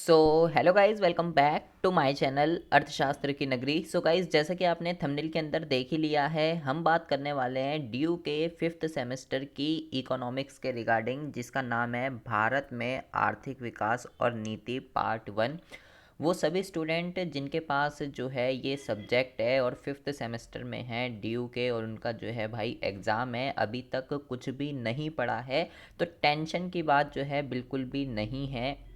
So hello guys, welcome back to my channel अर्थशास्त्र की नगरी। सो गाइज, जैसा कि आपने थंबनेल के अंदर देख ही लिया है, हम बात करने वाले हैं ड्यू के 5th सेमेस्टर की इकोनॉमिक्स के रिगार्डिंग, जिसका नाम है भारत में आर्थिक विकास और नीति पार्ट 1। वो सभी स्टूडेंट जिनके पास जो है ये सब्जेक्ट है और 5th सेमेस्टर में है ड्यू के, और उनका जो है भाई एग्ज़ाम है, अभी तक कुछ भी नहीं पढ़ा है, तो टेंशन की बात जो है बिल्कुल भी नहीं है।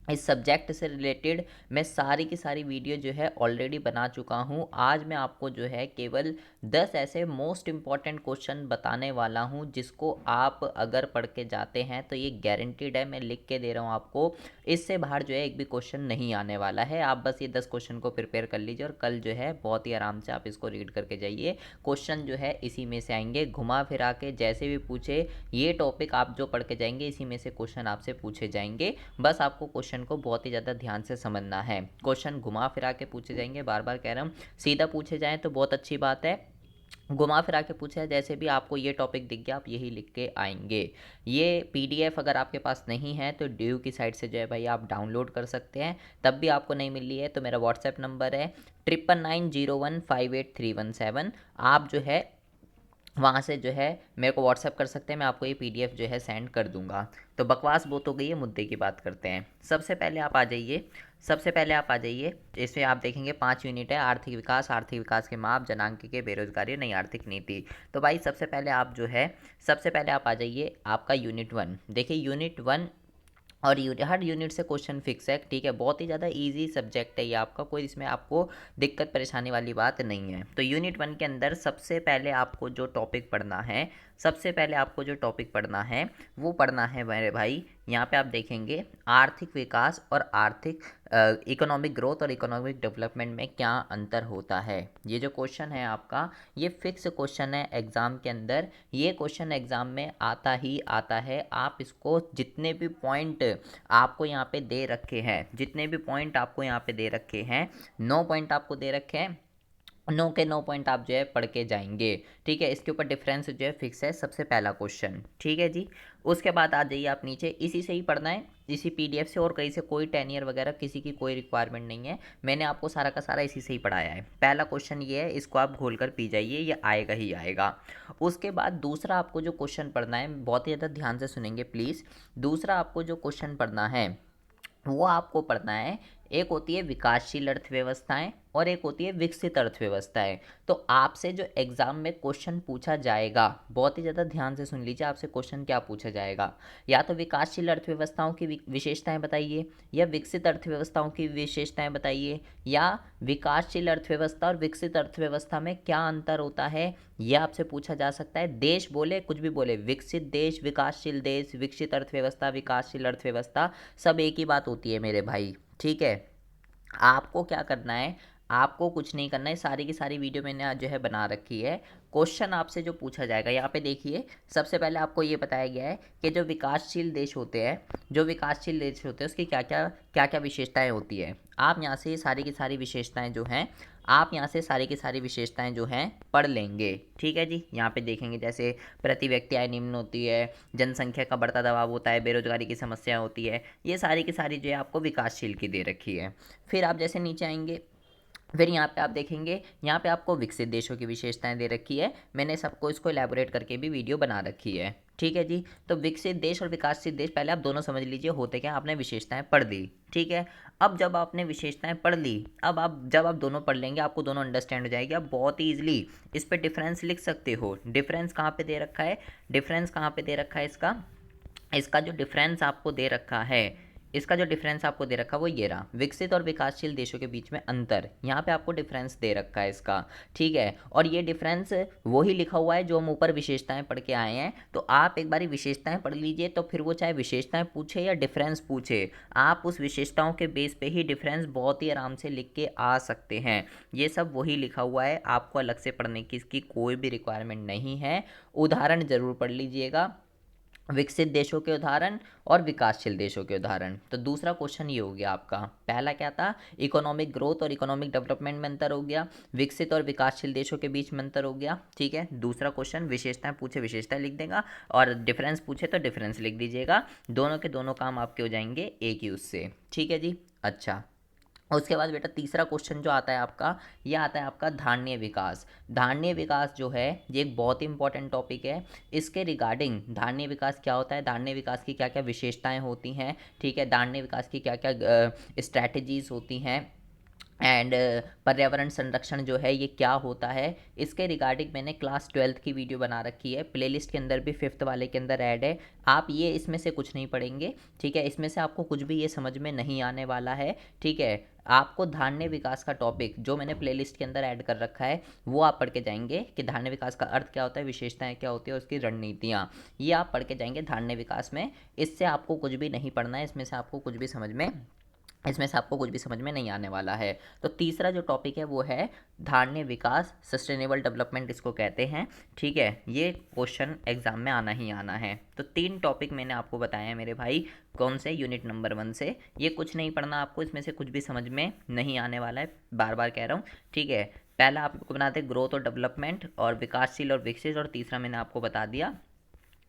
इस सब्जेक्ट से रिलेटेड मैं सारी की सारी वीडियो जो है ऑलरेडी बना चुका हूँ। आज मैं आपको जो है केवल 10 ऐसे मोस्ट इम्पॉर्टेंट क्वेश्चन बताने वाला हूँ, जिसको आप अगर पढ़ के जाते हैं तो ये गारंटीड है, मैं लिख के दे रहा हूँ आपको। इससे बाहर जो है एक भी क्वेश्चन नहीं आने वाला है। आप बस ये 10 क्वेश्चन को प्रिपेयर कर लीजिए और कल जो है बहुत ही आराम से आप इसको रीड करके जाइए। क्वेश्चन जो है इसी में से आएंगे, घुमा फिरा के जैसे भी पूछे ये टॉपिक आप जो पढ़ के जाएंगे इसी में से क्वेश्चन आपसे पूछे जाएंगे। बस आपको क्वेश्चन को बहुत ही ज़्यादा ध्यान से समझना है। क्वेश्चन घुमा फिरा के पूछे जाएंगे, बार बार कह रहा हूँ। सीधा पूछे जाएँ तो बहुत अच्छी बात है, घुमा फिरा के पूछा है जैसे भी आपको ये टॉपिक दिख गया आप यही लिख के आएंगे। ये पीडीएफ अगर आपके पास नहीं है तो ड्यू की साइट से जो है भाई आप डाउनलोड कर सकते हैं। तब भी आपको नहीं मिल रही है तो मेरा व्हाट्सएप नंबर है 9990158317। आप जो है वहाँ से जो है मेरे को व्हाट्सएप कर सकते हैं, मैं आपको ये पीडीएफ जो है सेंड कर दूंगा। तो बकवास बहुत हो गई है, मुद्दे की बात करते हैं। सबसे पहले आप आ जाइए। इसमें आप देखेंगे 5 यूनिट है, आर्थिक विकास के माप, जनांक के, बेरोजगारी, नई आर्थिक नीति। तो भाई सबसे पहले आप आ जाइए, आपका यूनिट 1 देखिए। यूनिट 1 और हर यूनिट से क्वेश्चन फिक्स है, ठीक है। बहुत ही ज़्यादा इजी सब्जेक्ट है ये आपका, कोई इसमें आपको दिक्कत परेशानी वाली बात नहीं है। तो यूनिट 1 के अंदर सबसे पहले आपको जो टॉपिक पढ़ना है वो पढ़ना है मेरे भाई। यहाँ पे आप देखेंगे आर्थिक विकास और आर्थिक इकोनॉमिक ग्रोथ और इकोनॉमिक डेवलपमेंट में क्या अंतर होता है। ये जो क्वेश्चन है आपका, ये फिक्स क्वेश्चन है एग्ज़ाम के अंदर। ये क्वेश्चन एग्ज़ाम में आता ही आता है। आप इसको जितने भी पॉइंट आपको यहाँ पे दे रखे हैं, 9 पॉइंट आपको दे रखे हैं, 9 के 9 पॉइंट आप जो है पढ़ के जाएंगे, ठीक है। इसके ऊपर डिफरेंस जो है फिक्स है, सबसे पहला क्वेश्चन, ठीक है जी। उसके बाद आ जाइए आप नीचे, इसी से ही पढ़ना है, इसी पीडीएफ से, और कहीं से कोई 10 ईयर वगैरह किसी की कोई रिक्वायरमेंट नहीं है। मैंने आपको सारा का सारा इसी से ही पढ़ाया है। पहला क्वेश्चन ये है, इसको आप घोल कर पी जाइए, ये आएगा ही आएगा। उसके बाद दूसरा आपको जो क्वेश्चन पढ़ना है, बहुत ही ज़्यादा ध्यान से सुनेंगे प्लीज़। दूसरा आपको जो क्वेश्चन पढ़ना है वो आपको पढ़ना है, एक होती है विकासशील अर्थव्यवस्थाएं और एक होती है विकसित अर्थव्यवस्थाएं। तो आपसे जो एग्जाम में क्वेश्चन पूछा जाएगा, बहुत ही ज़्यादा ध्यान से सुन लीजिए, आपसे क्वेश्चन क्या पूछा जाएगा। या तो विकासशील अर्थव्यवस्थाओं की विशेषताएं बताइए, या विकसित अर्थव्यवस्थाओं की विशेषताएं बताइए, या विकासशील अर्थव्यवस्था और विकसित अर्थव्यवस्था में क्या अंतर होता है, यह आपसे पूछा जा सकता है। देश बोले कुछ भी बोले, विकसित देश, विकासशील देश, विकसित अर्थव्यवस्था, विकासशील अर्थव्यवस्था, सब एक ही बात होती है मेरे भाई, ठीक है। आपको क्या करना है, आपको कुछ नहीं करना है, सारी की सारी वीडियो मैंने आज जो है बना रखी है। क्वेश्चन आपसे जो पूछा जाएगा यहाँ पे देखिए, सबसे पहले आपको ये बताया गया है कि जो विकासशील देश होते हैं उसकी क्या क्या विशेषताएं होती है। आप यहाँ से सारी की सारी विशेषताएं जो हैं, पढ़ लेंगे, ठीक है जी। यहाँ पे देखेंगे जैसे प्रति व्यक्ति आय निम्न होती है, जनसंख्या का बढ़ता दबाव होता है, बेरोजगारी की समस्या होती है, ये सारी की सारी जो है आपको विकासशील की दे रखी है। फिर आप जैसे नीचे आएंगे, फिर यहाँ पे आप देखेंगे, यहाँ पे आपको विकसित देशों की विशेषताएं दे रखी है, मैंने सबको इसको एलैबोरेट करके भी वीडियो बना रखी है, ठीक है जी। तो विकसित देश और विकासशील देश पहले आप दोनों समझ लीजिए होते क्या, आपने विशेषताएं पढ़ ली, ठीक है। अब जब आपने विशेषताएं पढ़ ली, जब आप दोनों पढ़ लेंगे आपको दोनों अंडरस्टैंड हो जाएगी। आप बहुत ही ईजिली इस पर डिफरेंस लिख सकते हो। डिफरेंस कहाँ पे दे रखा है, इसका, जो डिफरेंस आपको दे रखा है, वो ये रहा, विकसित और विकासशील देशों के बीच में अंतर, यहाँ पे आपको डिफरेंस दे रखा है इसका, ठीक है। और ये डिफरेंस वही लिखा हुआ है जो हम ऊपर विशेषताएं पढ़ के आए हैं। तो आप एक बारी विशेषताएं पढ़ लीजिए, तो फिर वो चाहे विशेषताएं पूछे या डिफरेंस पूछे, आप उस विशेषताओं के बेस पे ही डिफरेंस बहुत ही आराम से लिख के आ सकते हैं। ये सब वही लिखा हुआ है, आपको अलग से पढ़ने की इसकी कोई भी रिक्वायरमेंट नहीं है। उदाहरण जरूर पढ़ लीजिएगा, विकसित देशों के उदाहरण और विकासशील देशों के उदाहरण। तो दूसरा क्वेश्चन ये हो गया आपका। पहला क्या था, इकोनॉमिक ग्रोथ और इकोनॉमिक डेवलपमेंट में अंतर हो गया, विकसित और विकासशील देशों के बीच में अंतर हो गया। ठीक है, दूसरा क्वेश्चन विशेषताएं पूछे विशेषताएं लिख देगा, और डिफरेंस पूछे तो डिफरेंस लिख दीजिएगा। दोनों के दोनों काम आपके हो जाएंगे एक ही उससे। ठीक है जी। अच्छा, उसके बाद बेटा तीसरा क्वेश्चन जो आता है आपका, यह आता है आपका धारणीय विकास। धारणीय विकास जो है ये एक बहुत ही इंपॉर्टेंट टॉपिक है। इसके रिगार्डिंग धारणीय विकास क्या होता है, धारणीय विकास की क्या क्या विशेषताएं होती हैं, ठीक है, धारणीय विकास की क्या क्या स्ट्रैटेजीज होती हैं, एंड पर्यावरण संरक्षण जो है ये क्या होता है, इसके रिगार्डिंग मैंने क्लास 12th की वीडियो बना रखी है, प्लेलिस्ट के अंदर भी 5th वाले के अंदर ऐड है। आप ये इसमें से कुछ नहीं पढ़ेंगे, ठीक है, इसमें से आपको कुछ भी ये समझ में नहीं आने वाला है। ठीक है, आपको धारणीय विकास का टॉपिक जो मैंने प्लेलिस्ट के अंदर ऐड कर रखा है वो आप पढ़ के जाएंगे कि धारणीय विकास का अर्थ क्या होता है, विशेषताएं क्या होती है और उसकी रणनीतियाँ, ये आप पढ़ के जाएंगे धारणीय विकास में। इससे आपको कुछ भी नहीं पढ़ना है, इसमें से आपको कुछ भी समझ में नहीं आने वाला है। तो तीसरा जो टॉपिक है वो है धारणीय विकास, सस्टेनेबल डेवलपमेंट इसको कहते हैं। ठीक है, ये क्वेश्चन एग्जाम में आना ही आना है। तो 3 टॉपिक मैंने आपको बताए हैं मेरे भाई, कौन से, यूनिट नंबर 1 से। ये कुछ नहीं पढ़ना आपको, इसमें से कुछ भी समझ में नहीं आने वाला है, बार बार कह रहा हूँ। ठीक है, पहला आपको बनाते ग्रोथ और डेवलपमेंट और विकासशील और विकसित, और तीसरा मैंने आपको बता दिया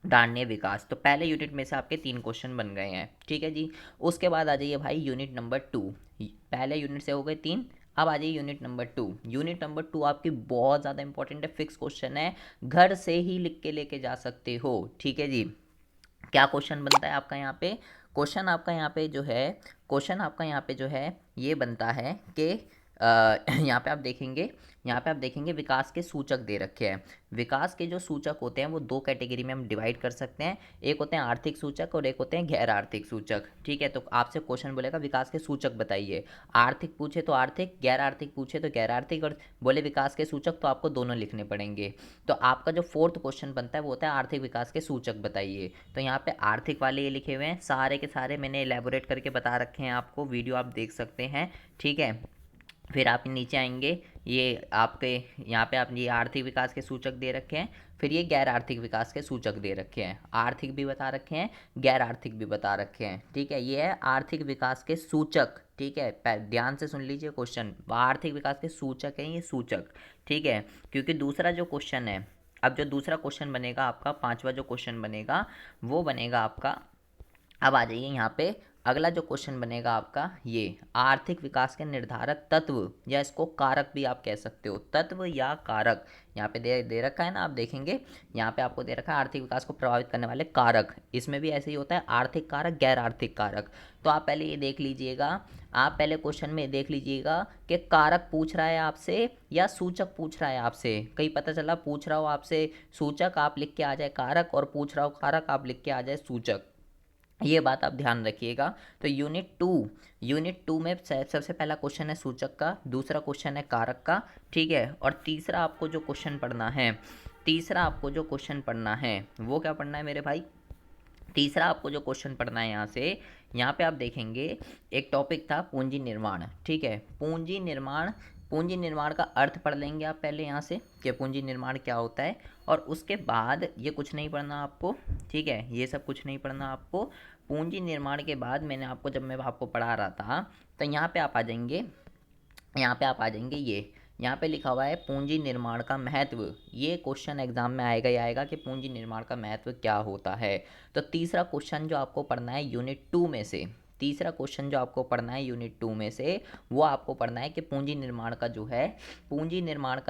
धारणीय विकास। तो पहले यूनिट में से आपके 3 क्वेश्चन बन गए हैं। ठीक है जी। उसके बाद आ जाइए भाई यूनिट नंबर 2। पहले यूनिट से हो गए 3, अब आ जाइए यूनिट नंबर 2। यूनिट नंबर 2 आपकी बहुत ज़्यादा इंपॉर्टेंट है, फिक्स क्वेश्चन है, घर से ही लिख के लेके जा सकते हो। ठीक है जी। क्या क्वेश्चन बनता है आपका यहाँ पे, क्वेश्चन आपका यहाँ पे जो है, क्वेश्चन आपका यहाँ पे जो है ये बनता है कि यहाँ पे आप देखेंगे, यहाँ पे आप देखेंगे विकास के सूचक दे रखे हैं। विकास के जो सूचक होते हैं वो 2 कैटेगरी में हम डिवाइड कर सकते हैं, एक होते हैं आर्थिक सूचक और एक होते हैं गैर आर्थिक सूचक। ठीक है, तो आपसे क्वेश्चन बोलेगा विकास के सूचक बताइए, आर्थिक पूछे तो आर्थिक, गैर आर्थिक पूछे तो गैर आर्थिक, और बोले विकास के सूचक तो आपको दोनों लिखने पड़ेंगे। तो आपका जो 4th क्वेश्चन बनता है वो होता है आर्थिक विकास के सूचक बताइए। तो यहाँ पे आर्थिक वाले ये लिखे हुए हैं, सारे के सारे मैंने एलेबोरेट करके बता रखे हैं आपको, वीडियो आप देख सकते हैं। ठीक है, फिर आप नीचे आएंगे, ये आपके यहाँ पे आप ये आर्थिक विकास के सूचक दे रखे हैं, फिर ये गैर आर्थिक विकास के सूचक दे रखे हैं, आर्थिक भी बता रखे हैं, गैर आर्थिक भी बता रखे हैं। ठीक है, ये है आर्थिक विकास के सूचक। ठीक है, ध्यान से सुन लीजिए क्वेश्चन, आर्थिक विकास के सूचक हैं ये सूचक। ठीक है, क्योंकि दूसरा जो क्वेश्चन है, अब जो दूसरा क्वेश्चन बनेगा आपका, 5वां जो क्वेश्चन बनेगा वो बनेगा आपका, अब आ जाइए यहाँ पे, अगला जो क्वेश्चन बनेगा आपका ये आर्थिक विकास के निर्धारक तत्व, या इसको कारक भी आप कह सकते हो, तत्व या कारक। यहाँ पे दे रखा है ना, आप देखेंगे यहाँ पे आपको दे रखा है आर्थिक विकास को प्रभावित करने वाले कारक, इसमें भी ऐसे ही होता है आर्थिक कारक गैर आर्थिक कारक। तो आप पहले ये देख लीजिएगा, आप पहले क्वेश्चन में देख लीजिएगा कि कारक पूछ रहा है आपसे या सूचक पूछ रहा है आपसे। कहीं पता चला पूछ रहा हो आपसे सूचक, आप लिख के आ जाए कारक, और पूछ रहा हो कारक, आप लिख के आ जाए सूचक, ये बात आप ध्यान रखिएगा। तो यूनिट 2 में सबसे पहला क्वेश्चन है सूचक का, दूसरा क्वेश्चन है कारक का। ठीक है, और तीसरा आपको जो क्वेश्चन पढ़ना है वो क्या पढ़ना है मेरे भाई, तीसरा आपको जो क्वेश्चन पढ़ना है यहाँ से, यहाँ पे आप देखेंगे एक टॉपिक था पूंजी निर्माण। ठीक है, पूंजी निर्माण का अर्थ पढ़ लेंगे आप पहले यहाँ से कि पूंजी निर्माण क्या होता है, और उसके बाद ये कुछ नहीं पढ़ना आपको। ठीक है, ये सब कुछ नहीं पढ़ना आपको। पूंजी निर्माण के बाद मैंने आपको, जब मैं आपको पढ़ा रहा था, तो यहाँ पे आप आ जाएंगे, ये यहाँ पे लिखा हुआ है पूंजी निर्माण का महत्व। ये क्वेश्चन एग्जाम में आएगा ही आएगा कि पूंजी निर्माण का महत्व क्या होता है। तो तीसरा क्वेश्चन जो आपको पढ़ना है यूनिट 2 में से, वो आपको पढ़ना है कि पूंजी निर्माण का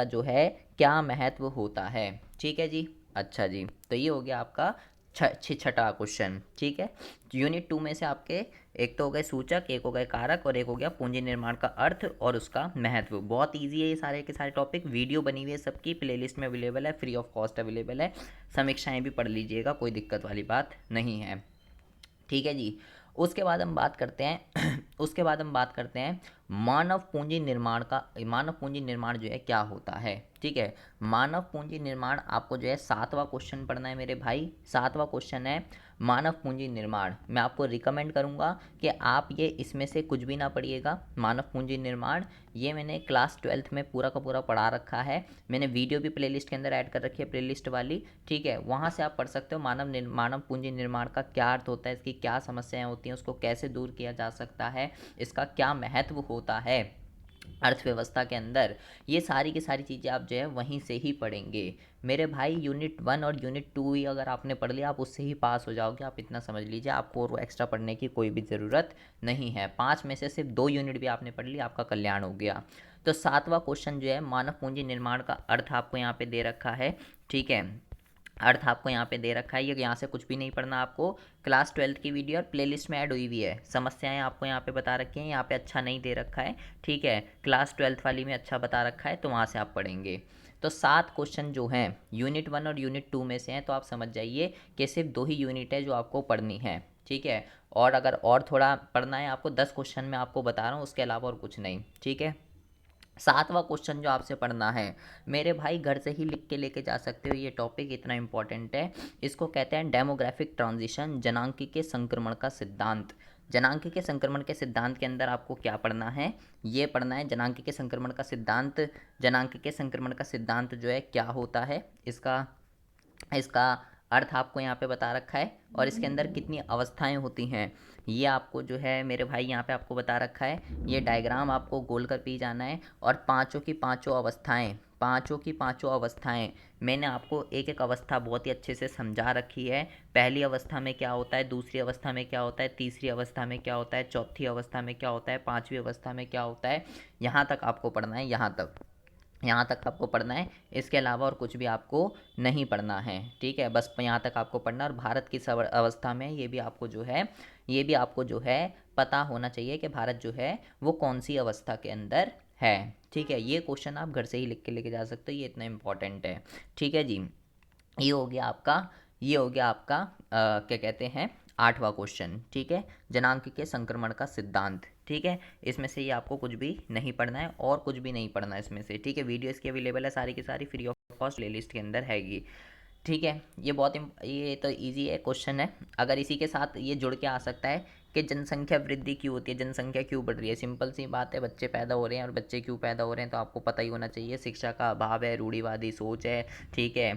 जो है क्या महत्व होता है। ठीक है जी। अच्छा जी, तो ये हो गया आपका 6वां क्वेश्चन। ठीक है, यूनिट 2 में से आपके एक तो हो गए सूचक, एक हो गए कारक, और एक हो गया पूंजी निर्माण का अर्थ और उसका महत्व। बहुत इजी है ये सारे के सारे टॉपिक, वीडियो बनी हुई है सबकी, प्लेलिस्ट में अवेलेबल है, फ्री ऑफ कॉस्ट अवेलेबल है, समीक्षाएं भी पढ़ लीजिएगा, कोई दिक्कत वाली बात नहीं है। ठीक है जी। उसके बाद हम बात करते हैं मानव पूंजी निर्माण जो है क्या होता है। ठीक है, मानव पूंजी निर्माण आपको जो है 7वां क्वेश्चन पढ़ना है मेरे भाई। 7वां क्वेश्चन है मानव पूंजी निर्माण, मैं आपको रिकमेंड करूँगा कि आप ये इसमें से कुछ भी ना पढ़िएगा। मानव पूंजी निर्माण ये मैंने क्लास 12th में पूरा का पूरा पढ़ा रखा है, मैंने वीडियो भी प्लेलिस्ट के अंदर ऐड कर रखी है, प्लेलिस्ट वाली, ठीक है, वहाँ से आप पढ़ सकते हो। मानव पूंजी निर्माण का क्या अर्थ होता है, इसकी क्या समस्याएं होती हैं, उसको कैसे दूर किया जा सकता है, इसका क्या महत्व होता है अर्थव्यवस्था के अंदर, ये सारी की सारी चीज़ें आप जो है वहीं से ही पढ़ेंगे मेरे भाई। यूनिट 1 और यूनिट 2 ही अगर आपने पढ़ लिया आप उससे ही पास हो जाओगे, आप इतना समझ लीजिए, आपको और एक्स्ट्रा पढ़ने की कोई भी ज़रूरत नहीं है। 5 में से सिर्फ 2 यूनिट भी आपने पढ़ लिया, आपका कल्याण हो गया। तो 7वां क्वेश्चन जो है, मानव पूंजी निर्माण का अर्थ आपको यहाँ पे दे रखा है, ठीक है, अर्थ आपको यहाँ पे दे रखा है, ये यहाँ से कुछ भी नहीं पढ़ना आपको, क्लास 12th की वीडियो और प्लेलिस्ट में ऐड हुई हुई है। समस्याएं आपको यहाँ पे बता रखी हैं, यहाँ पे अच्छा नहीं दे रखा है, ठीक है, क्लास 12th वाली में अच्छा बता रखा है, तो वहाँ से आप पढ़ेंगे। तो 7 क्वेश्चन जो हैं यूनिट 1 और यूनिट 2 में से हैं, तो आप समझ जाइए कि सिर्फ 2 ही यूनिट है जो आपको पढ़नी है, ठीक है। और अगर और थोड़ा पढ़ना है आपको, 10 क्वेश्चन में आपको बता रहा हूँ, उसके अलावा और कुछ नहीं, ठीक है। 7वां क्वेश्चन जो आपसे पढ़ना है मेरे भाई, घर से ही लिख के लेके जा सकते हो, ये टॉपिक इतना इंपॉर्टेंट है। इसको कहते हैं डेमोग्राफिक ट्रांजिशन, जनांकी संक्रमण का सिद्धांत। जनांकी के संक्रमण के सिद्धांत के अंदर आपको क्या पढ़ना है, ये पढ़ना है जनांकी के संक्रमण का सिद्धांत। जनांकी के संक्रमण का सिद्धांत जो है क्या होता है, इसका इसका अर्थ आपको यहाँ पे बता रखा है, और इसके अंदर कितनी अवस्थाएं होती हैं ये आपको जो है मेरे भाई यहाँ पे आपको बता रखा है। ये डायग्राम आपको गोल कर पी जाना है, और पांचों की पांचों अवस्थाएं मैंने आपको एक एक अवस्था बहुत ही अच्छे से समझा रखी है। पहली अवस्था में क्या होता है, दूसरी अवस्था में क्या होता है, तीसरी अवस्था में क्या होता है, चौथी अवस्था में क्या होता है, पांचवी अवस्था में क्या होता है, यहाँ तक आपको पढ़ना है, यहाँ तक आपको पढ़ना है। इसके अलावा और कुछ भी आपको नहीं पढ़ना है, ठीक है, बस यहाँ तक आपको पढ़ना। और भारत की सब अवस्था में ये भी आपको जो है पता होना चाहिए कि भारत जो है वो कौन सी अवस्था के अंदर है, ठीक है। ये क्वेश्चन आप घर से ही लिख के लेके जा सकते हो, ये इतना इंपॉर्टेंट है, ठीक है जी। ये हो गया आपका ये हो गया आपका क्या कहते हैं 8वां क्वेश्चन, ठीक है, जनांक के संक्रमण का सिद्धांत, ठीक है। इसमें से ये आपको कुछ भी नहीं पढ़ना है, और कुछ भी नहीं पढ़ना है इसमें से, ठीक है। वीडियो इसकी अवेलेबल है सारी की सारी फ्री ऑफ कॉस्ट प्लेलिस्ट के अंदर हैगी, ठीक है। ये तो इजी है क्वेश्चन है। अगर इसी के साथ ये जुड़ के आ सकता है कि जनसंख्या वृद्धि क्यों होती है, जनसंख्या क्यों बढ़ रही है, सिंपल सी बात है, बच्चे पैदा हो रहे हैं, और बच्चे क्यों पैदा हो रहे हैं तो आपको पता ही होना चाहिए, शिक्षा का अभाव है, रूढ़िवादी सोच है, ठीक है,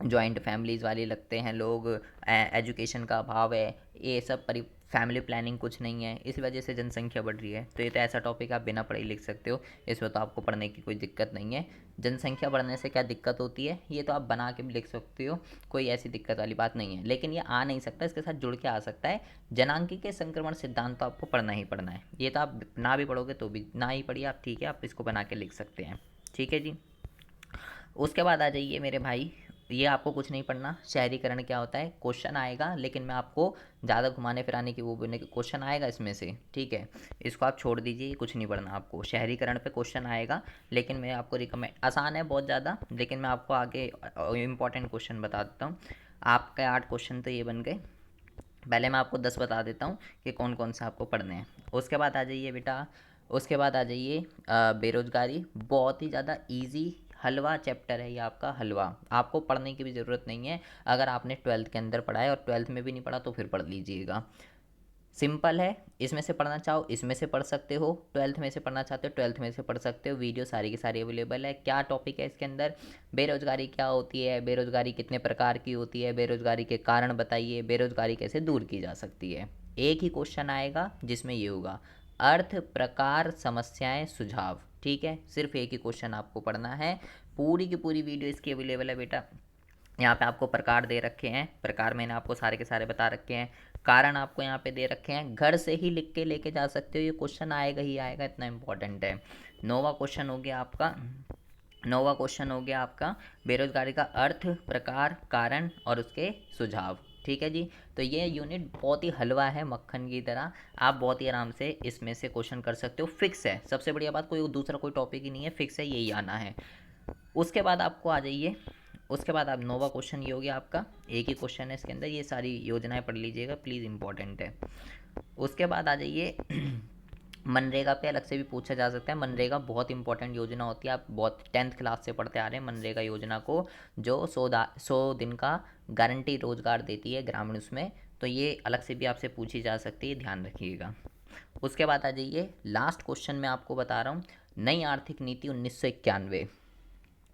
जॉइंट फैमिलीज़ वाले लगते हैं लोग, एजुकेशन का अभाव है, ये सब फैमिली प्लानिंग कुछ नहीं है, इस वजह से जनसंख्या बढ़ रही है। तो ये तो ऐसा टॉपिक आप बिना पढ़े लिख सकते हो, इसमें तो आपको पढ़ने की कोई दिक्कत नहीं है। जनसंख्या बढ़ने से क्या दिक्कत होती है ये तो आप बना के भी लिख सकते हो, कोई ऐसी दिक्कत वाली बात नहीं है, लेकिन ये आ नहीं सकता, इसके साथ जुड़ के आ सकता है जनांकी के संक्रमण सिद्धांत, तो आपको पढ़ना ही पढ़ना है। ये तो आप ना भी पढ़ोगे तो भी ना ही पढ़िए आप, ठीक है, आप इसको बना के लिख सकते हैं, ठीक है जी। उसके बाद आ जाइए मेरे भाई, ये आपको कुछ नहीं पढ़ना, शहरीकरण क्या होता है, क्वेश्चन आएगा, लेकिन मैं आपको ज़्यादा घुमाने फिराने की वो बोलने के क्वेश्चन आएगा इसमें से, ठीक है, इसको आप छोड़ दीजिए, कुछ नहीं पढ़ना आपको। शहरीकरण पे क्वेश्चन आएगा, लेकिन मैं आपको रिकमेंड, आसान है बहुत ज़्यादा, लेकिन मैं आपको आगे इंपॉर्टेंट क्वेश्चन बता देता हूँ। आपके 8 क्वेश्चन तो ये बन गए, पहले मैं आपको 10 बता देता हूँ कि कौन कौन से आपको पढ़ने हैं। उसके बाद आ जाइए बेटा, उसके बाद आ जाइए बेरोजगारी, बहुत ही ज़्यादा इजी हलवा चैप्टर है ये आपका, हलवा, आपको पढ़ने की भी ज़रूरत नहीं है। अगर आपने 12th के अंदर पढ़ा है और 12th में भी नहीं पढ़ा तो फिर पढ़ लीजिएगा, सिंपल है। इसमें से पढ़ना चाहो इसमें से पढ़ सकते हो, 12th में से पढ़ना चाहते हो 12th में से पढ़ सकते हो, वीडियो सारी की सारी अवेलेबल है। क्या टॉपिक है इसके अंदर, बेरोजगारी क्या होती है, बेरोजगारी कितने प्रकार की होती है, बेरोजगारी के कारण बताइए, बेरोजगारी कैसे दूर की जा सकती है। एक ही क्वेश्चन आएगा जिसमें ये होगा, अर्थ, प्रकार, समस्याएं, सुझाव, ठीक है, सिर्फ एक ही क्वेश्चन आपको पढ़ना है। पूरी की पूरी वीडियो इसकी अवेलेबल है बेटा। यहाँ पे आपको प्रकार दे रखे हैं, प्रकार मैंने आपको सारे के सारे बता रखे हैं, कारण आपको यहाँ पे दे रखे हैं, घर से ही लिख के लेके जा सकते हो, ये क्वेश्चन आएगा ही आएगा, इतना इंपॉर्टेंट है। 9वां क्वेश्चन हो गया आपका, 9वां क्वेश्चन हो गया आपका बेरोजगारी का अर्थ, प्रकार, कारण और उसके सुझाव, ठीक है जी। तो ये यूनिट बहुत ही हलवा है मक्खन की तरह, आप बहुत ही आराम से इसमें से क्वेश्चन कर सकते हो, फिक्स है, सबसे बढ़िया बात, कोई दूसरा कोई टॉपिक ही नहीं है, फिक्स है, यही आना है। उसके बाद आपको आ जाइए, उसके बाद आप 9वां क्वेश्चन ये हो गया आपका, एक ही क्वेश्चन है इसके अंदर, ये सारी योजनाएं पढ़ लीजिएगा प्लीज़, इंपॉर्टेंट है। उसके बाद आ जाइए मनरेगा पे अलग से भी पूछा जा सकता है। मनरेगा बहुत इंपॉर्टेंट योजना होती है, आप बहुत 10th क्लास से पढ़ते आ रहे हैं मनरेगा योजना को, जो 100 दिन का गारंटी रोजगार देती है ग्रामीण उसमें। तो ये अलग से भी आपसे पूछी जा सकती है, ध्यान रखिएगा। उसके बाद आ जाइए लास्ट क्वेश्चन मैं आपको बता रहा हूँ, नई आर्थिक नीति 1991।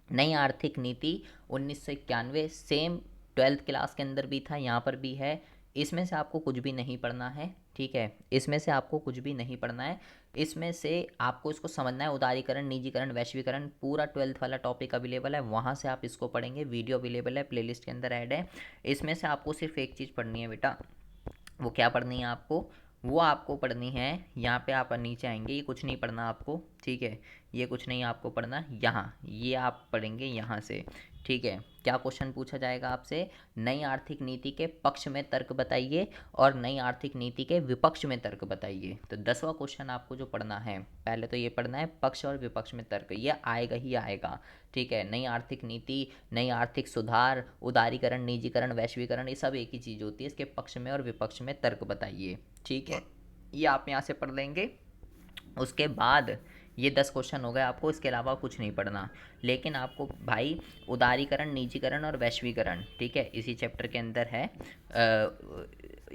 नई आर्थिक नीति 1991 सेम 12th क्लास के अंदर भी था, यहाँ पर भी है। इसमें से आपको कुछ भी नहीं पढ़ना है, ठीक है, इसमें से आपको कुछ भी नहीं पढ़ना है। इसमें से आपको इसको समझना है, उदारीकरण, निजीकरण, वैश्वीकरण, पूरा 12th वाला टॉपिक अवेलेबल है, वहाँ से आप इसको पढ़ेंगे। वीडियो अवेलेबल है, प्लेलिस्ट के अंदर ऐड है। इसमें से आपको सिर्फ एक चीज़ पढ़नी है बेटा, वो क्या पढ़नी है आपको, वो आपको पढ़नी है, यहाँ पे आप नीचे आएंगे, ये कुछ नहीं पढ़ना आपको, ठीक है, ये कुछ नहीं आपको पढ़ना, यहाँ ये आप पढ़ेंगे यहाँ से, ठीक है। क्या क्वेश्चन पूछा जाएगा आपसे, नई आर्थिक नीति के पक्ष में तर्क बताइए और नई आर्थिक नीति के विपक्ष में तर्क बताइए। तो 10वां क्वेश्चन आपको जो पढ़ना है, पहले तो ये पढ़ना है पक्ष और विपक्ष में तर्क, ये आएगा ही आएगा, ठीक है। नई आर्थिक नीति, नई आर्थिक सुधार, उदारीकरण, निजीकरण, वैश्वीकरण, ये सब एक ही चीज़ होती है, इसके पक्ष में और विपक्ष में तर्क बताइए, ठीक है। ये आप यहाँ से पढ़ लेंगे। उसके बाद ये 10 क्वेश्चन हो गए आपको, इसके अलावा कुछ नहीं पढ़ना। लेकिन आपको भाई उदारीकरण, निजीकरण और वैश्वीकरण, ठीक है, इसी चैप्टर के अंदर है,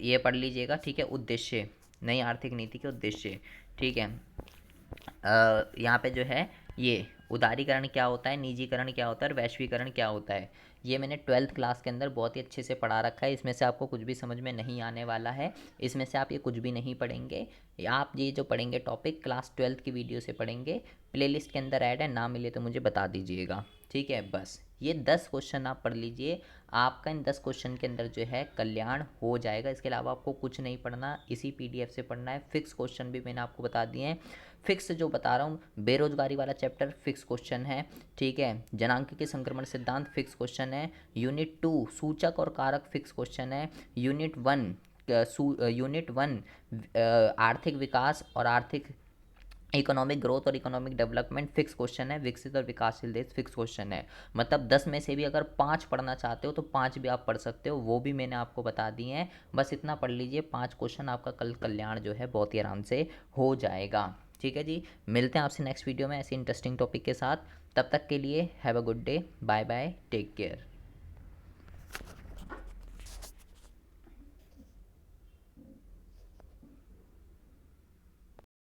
ये पढ़ लीजिएगा, ठीक है। उद्देश्य, नई आर्थिक नीति के उद्देश्य, ठीक है। यहाँ पे जो है ये उदारीकरण क्या होता है, निजीकरण क्या होता है और वैश्वीकरण क्या होता है, ये मैंने 12th क्लास के अंदर बहुत ही अच्छे से पढ़ा रखा है। इसमें से आपको कुछ भी समझ में नहीं आने वाला है, इसमें से आप ये कुछ भी नहीं पढ़ेंगे। आप ये जो पढ़ेंगे टॉपिक क्लास 12th की वीडियो से पढ़ेंगे, प्लेलिस्ट के अंदर ऐड है, ना मिले तो मुझे बता दीजिएगा, ठीक है। बस ये 10 क्वेश्चन आप पढ़ लीजिए, आपका इन 10 क्वेश्चन के अंदर जो है कल्याण हो जाएगा। इसके अलावा आपको कुछ नहीं पढ़ना, इसी पीडीएफ से पढ़ना है। फिक्स क्वेश्चन भी मैंने आपको बता दिए हैं, फिक्स जो बता रहा हूँ, बेरोजगारी वाला चैप्टर फिक्स क्वेश्चन है, ठीक है। जनांक के संक्रमण सिद्धांत फिक्स क्वेश्चन है। यूनिट 2 सूचक और कारक फिक्स क्वेश्चन है। यूनिट 1 आर्थिक विकास और आर्थिक इकोनॉमिक ग्रोथ और इकोनॉमिक डेवलपमेंट फिक्स क्वेश्चन है। विकसित और विकासशील देश फिक्स क्वेश्चन है। मतलब 10 में से भी अगर 5 पढ़ना चाहते हो तो 5 भी आप पढ़ सकते हो, वो भी मैंने आपको बता दिए हैं। बस इतना पढ़ लीजिए, 5 क्वेश्चन, आपका कल कल्याण जो है बहुत ही आराम से हो जाएगा, ठीक है जी। मिलते हैं आपसे नेक्स्ट वीडियो में ऐसी इंटरेस्टिंग टॉपिक के साथ। तब तक के लिए have a good day, bye bye, take care.